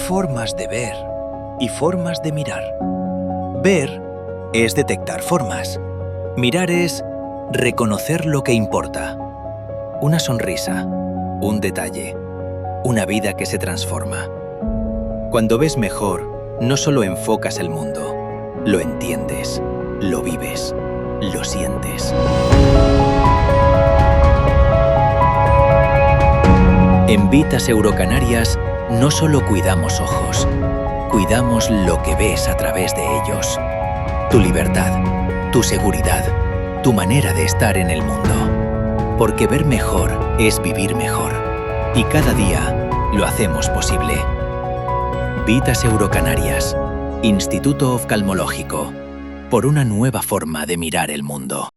formas de ver y formas de mirar. Ver es detectar formas. Mirar es reconocer lo que importa. Una sonrisa, un detalle, una vida que se transforma. Cuando ves mejor, no solo enfocas el mundo, lo entiendes, lo vives, lo sientes. En Vitas Eurocanarias no solo cuidamos ojos, cuidamos lo que ves a través de ellos. Tu libertad, tu seguridad, tu manera de estar en el mundo. Porque ver mejor es vivir mejor. Y cada día lo hacemos posible. Vitas Eurocanarias, Instituto Oftalmológico, por una nueva forma de mirar el mundo.